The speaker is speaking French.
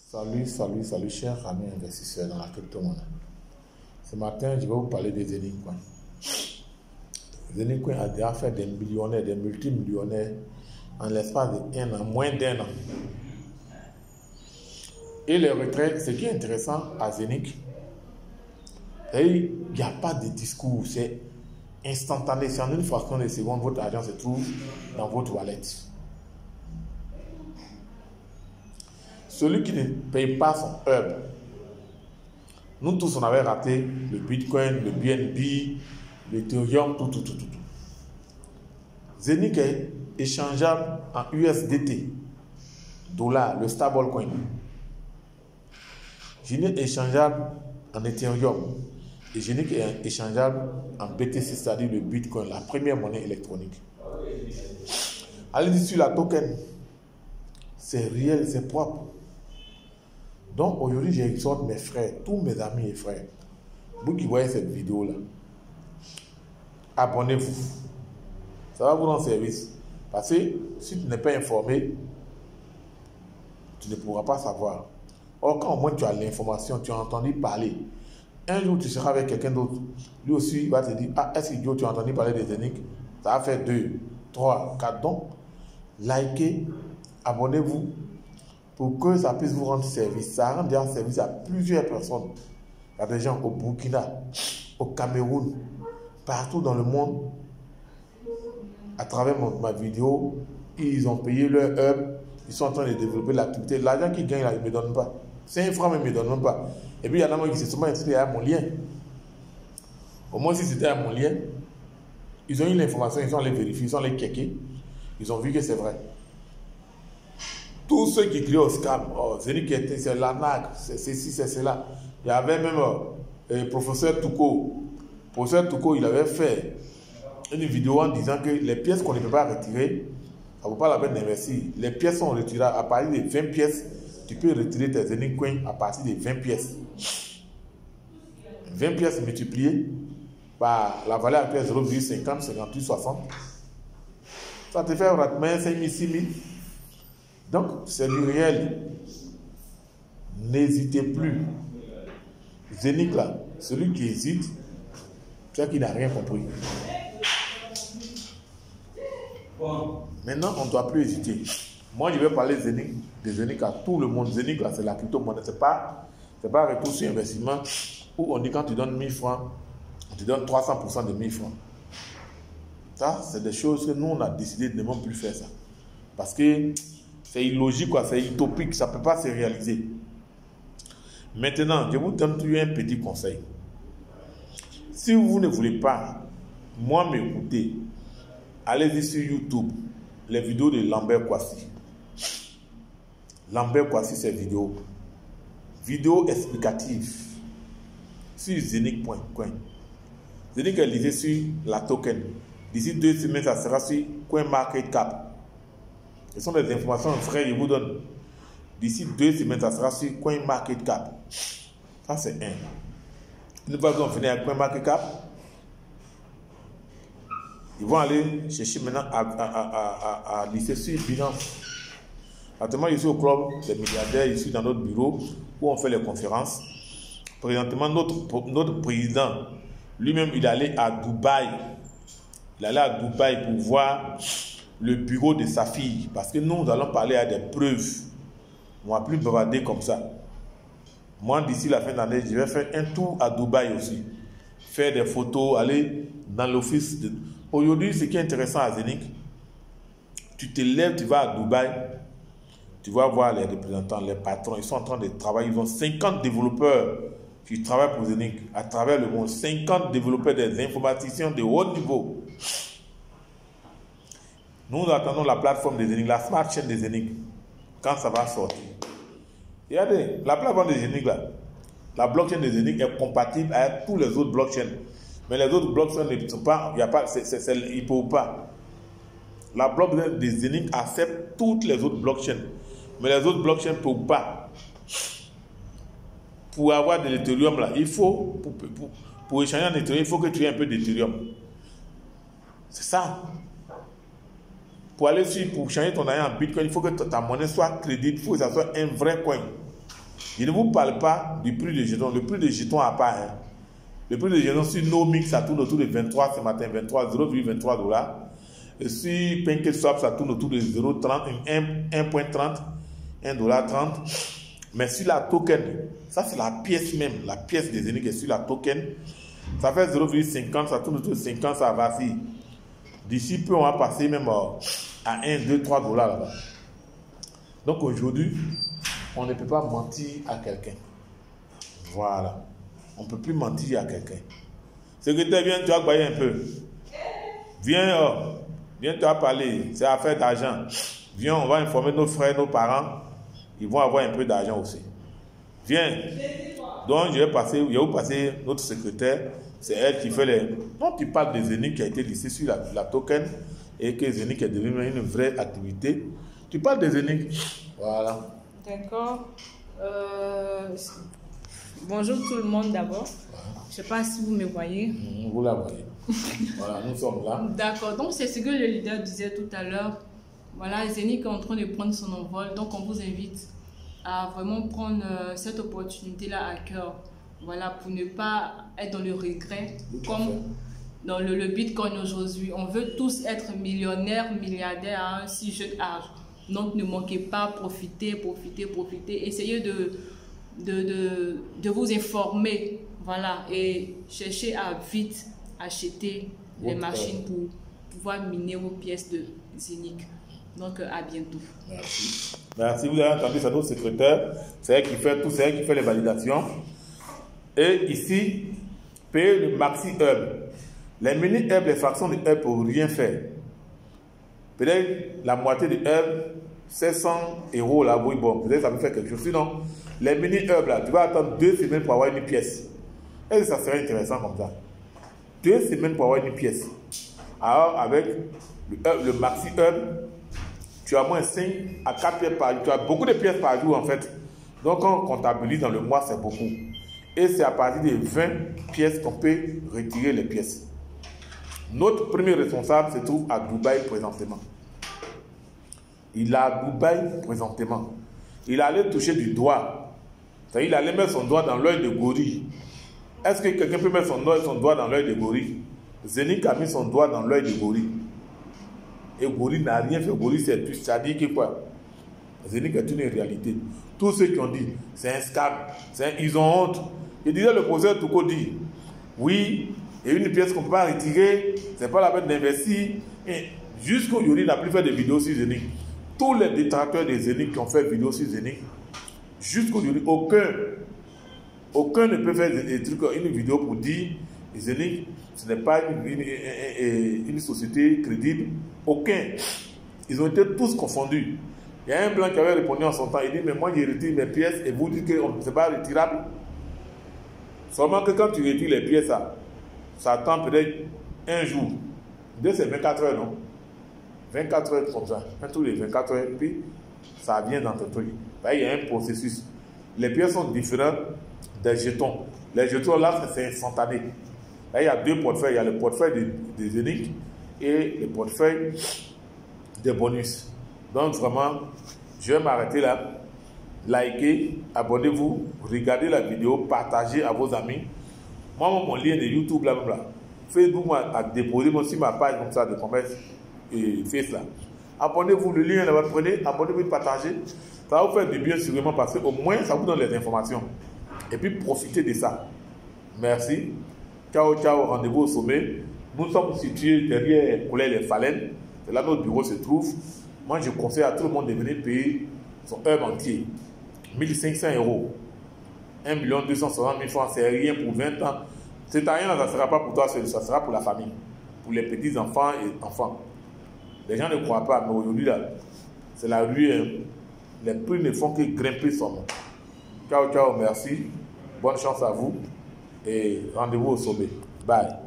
Salut, chers amis investisseurs dans la crypto-monnaie. Ce matin, je vais vous parler des Zenith Coin. Zenith Coin a déjà fait des millionnaires, des multimillionnaires en l'espace de moins d'un an. Et les retraits, ce qui est intéressant à Zenith, il n'y a pas de discours, c'est instantané. C'est en une fraction de seconde, votre argent se trouve dans votre wallet. Celui qui ne paye pas son hub, nous tous on avait raté le Bitcoin, le BNB, l'Ethereum, tout. Zenith est échangeable en USDT, dollar, le stablecoin. Zenith est échangeable en Ethereum et Zenith est échangeable en BTC, c'est-à-dire le Bitcoin, la première monnaie électronique. Allez-y sur la token, c'est réel, c'est propre. Donc aujourd'hui, j'exhorte mes frères, tous mes amis et frères, vous qui voyez cette vidéo-là, abonnez-vous. Ça va vous rendre service. Parce que si tu n'es pas informé, tu ne pourras pas savoir. Or, quand au moins tu as l'information, tu as entendu parler, un jour tu seras avec quelqu'un d'autre, lui aussi il va te dire, ah, est-ce que tu as entendu parler des Zenith? Ça va faire 2, 3, 4 donc. Likez, abonnez-vous, pour que ça puisse vous rendre service. Ça rend déjà service à plusieurs personnes. Il y a des gens au Burkina, au Cameroun, partout dans le monde. À travers ma vidéo, ils ont payé leur hub, ils sont en train de développer l'activité. L'argent qu'ils gagnent là, ils ne me donnent pas. 5 francs, mais ils ne me donnent même pas. Et puis il y en a qui se sont inscrits à mon lien. Au moins, si c'était à mon lien, ils ont eu l'information, ils sont allés vérifier, ils sont allés checker, ils ont vu que c'est vrai. Tous ceux qui crient au scam, oh, Zenith c'est l'arnaque, c'est ceci, c'est cela. Il y avait même le professeur Touko. Le professeur Touko, il avait fait une vidéo en disant que les pièces qu'on ne peut pas retirer, ça ne vaut pas la peine d'investir. Les pièces sont retirées à partir de 20 pièces. Tu peux retirer tes Zenith Coin à partir de 20 pièces. 20 pièces multipliées par la valeur actuelle 0,50, 58, 60. Ça te fait pratiquement 5 000, 6 000. Donc, c'est du réel. N'hésitez plus. Zenith là, celui qui hésite, c'est qu'il n'a rien compris. Maintenant, on ne doit plus hésiter. Moi, je vais parler de Zenith à tout le monde. Zenith là, c'est la crypto-monnaie. Ce n'est pas un retour sur investissement où on dit quand tu donnes 1000 francs, on te donne 300% de 1000 francs. Ça, c'est des choses que nous, on a décidé de ne même plus faire ça. Parce que c'est illogique, c'est utopique, ça ne peut pas se réaliser. Maintenant, je vous donne un petit conseil. Si vous ne voulez pas, moi, m'écouter, allez-y sur YouTube, les vidéos de Lambert Kwasi. Lambert Kwasi, c'est vidéo. Vidéo explicative sur Zenith.coin. Zenith est lisé sur la token. D'ici 2 semaines, ça sera sur CoinMarketCap. Ce sont des informations vraies que je vous donne. D'ici 2 semaines, ça sera sur CoinMarketCap. Ça, c'est un. Une fois qu'on finit avec CoinMarketCap, ils vont aller chercher maintenant à lisser sur Binance. Actuellement, je suis au club des milliardaires, je suis dans notre bureau où on fait les conférences. Présentement, notre président, lui-même, il est allé à Dubaï. Il est allé à Dubaï pour voir le bureau de sa fille. Parce que nous allons parler à des preuves. On ne va plus bavarder comme ça. Moi, d'ici la fin de l'année, je vais faire un tour à Dubaï aussi. Faire des photos, aller dans l'office. Aujourd'hui, ce qui est intéressant à Zenith, tu te lèves, tu vas à Dubaï, tu vas voir les représentants, les patrons, ils sont en train de travailler. Ils ont 50 développeurs qui travaillent pour Zenith à travers le monde. 50 développeurs, des informaticiens de haut niveau. Nous attendons la plateforme de Zenith, la smart chain de Zenith, quand ça va sortir. Regardez, la plateforme de Zenith là, la blockchain de Zenith est compatible avec tous les autres blockchains. Mais les autres blockchains ne sont pas, il n'y a pas, ils ne peuvent pas. La blockchain de Zenith accepte toutes les autres blockchains. Mais les autres blockchains ne peuvent pas. Pour avoir de l'Ethereum là, il faut, pour échanger en Ethereum, il faut que tu aies un peu d'Ethereum. C'est ça. Pour changer ton argent en Bitcoin, il faut que ta monnaie soit crédible, il faut que ça soit un vrai coin. Je ne vous parle pas du prix des jetons. Le prix des jetons à part. Hein. Le prix des jetons sur NoMix, ça tourne autour de 23 ce matin, 0,23 $. Et sur PancakeSwap, ça tourne autour de 0,30, 1,30, 1,30 $. Mais sur la token, ça c'est la pièce même, la pièce des Zénith est sur la token. Ça fait 0,50, ça tourne autour de 50, ça vacille. D'ici peu, on va passer même à 1, 2, 3 $ là-bas. Donc aujourd'hui, on ne peut pas mentir à quelqu'un. Voilà. On ne peut plus mentir à quelqu'un. Secrétaire, viens, tu vas croire un peu. Viens, viens, tu vas parler. C'est affaire d'argent. Viens, on va informer nos frères, nos parents. Ils vont avoir un peu d'argent aussi. Viens. Donc, je vais vous passer notre secrétaire. C'est elle qui fait les... Donc, tu parles des Zénith qui a été lissé sur la token et que Zénith est devenu une vraie activité. Tu parles des Zénith. Voilà. D'accord. Bonjour tout le monde d'abord. Je ne sais pas si vous me voyez. Vous la voyez. Voilà, nous sommes là. D'accord. Donc, c'est ce que le leader disait tout à l'heure. Voilà, Zénith est en train de prendre son envol. Donc, on vous invite à vraiment prendre cette opportunité-là à cœur. Voilà, pour ne pas être dans le regret. Comme dans le Bitcoin aujourd'hui. On veut tous être millionnaires, milliardaires à un si jeune âge. Donc, ne manquez pas, profitez. Essayez de vous informer. Voilà, et cherchez à vite acheter les machines pour pouvoir miner vos pièces de Zénith. Donc, à bientôt. Merci. Merci. Vous avez entendu, c'est notre secrétaire. C'est elle qui fait tout, c'est elle qui fait les validations. Et ici, payer le maxi hub. Les mini hub, les fractions de hub pour rien faire. Peut-être la moitié de hub, c'est 100 € là, oui, bon, peut-être ça peut faire quelque chose. Sinon, les mini hub là, tu vas attendre 2 semaines pour avoir une pièce. Est-ce que ça serait intéressant comme ça? 2 semaines pour avoir une pièce. Alors, avec le maxi hub, tu as moins 5 à 4 pièces par jour. Tu as beaucoup de pièces par jour en fait. Donc, quand on comptabilise dans le mois, c'est beaucoup. Et c'est à partir de 20 pièces qu'on peut retirer les pièces. Notre premier responsable se trouve à Dubaï présentement. Il est à Dubaï présentement. Il allait toucher du doigt. C'est-à-dire, il allait mettre son doigt dans l'œil de gorille. Est-ce que quelqu'un peut mettre son doigt dans l'œil de gorille? Zénith a mis son doigt dans l'œil de gorille. Et gorille n'a rien fait. Gorille, c'est tout. Ça dit que quoi? Zénith est une réalité. Tous ceux qui ont dit, c'est un scam, ils ont honte. Il disait, le professeur Touko dit, oui, il y a une pièce qu'on ne peut pas retirer, c'est pas la peine d'investir. Et jusqu'aujourd'hui, il n'a plus fait de vidéos sur Zénith. Tous les détracteurs des Zénith qui ont fait vidéos sur Zénith, jusqu'aujourd'hui, aucun ne peut faire une vidéo pour dire Zénith, ce n'est pas une société crédible. Aucun. Ils ont été tous confondus. Il y a un blanc qui avait répondu en son temps, il dit, mais moi, je retire mes pièces et vous dites que ce n'est pas retirable. Seulement que quand tu retires les pièces, ça attend peut-être un jour. C'est 24 heures, non? 24 heures comme ça. Tous les 24 heures, puis ça vient dans ton truc. Il y a un processus. Les pièces sont différentes des jetons. Les jetons, là, c'est instantané. Là, il y a 2 portefeuilles. Il y a le portefeuille des Zénith et le portefeuille des bonus. Donc, vraiment, je vais m'arrêter là. Likez, abonnez-vous, regardez la vidéo, partagez à vos amis. Moi, mon lien de YouTube, là, Facebook a déposé aussi ma page comme ça de commerce et Face là. Abonnez-vous, le lien là-bas, prenez, abonnez-vous, partagez. Ça va vous faire du bien sûrement parce qu'au moins, ça vous donne les informations. Et puis, profitez de ça. Merci. Ciao, ciao, rendez-vous au sommet. Nous sommes situés derrière les Phalènes. C'est là que notre bureau se trouve. Moi, je conseille à tout le monde de venir payer son hub entier. 1 500 €. 1 260 000 francs, c'est rien pour 20 ans. C'est rien, ça ne sera pas pour toi seul, ça sera pour la famille. Pour les petits-enfants et enfants. Les gens ne croient pas, mais aujourd'hui, là, c'est la rue. Hein. Les prix ne font que grimper seulement. Ciao, ciao, merci. Bonne chance à vous. Et rendez-vous au sommet. Bye.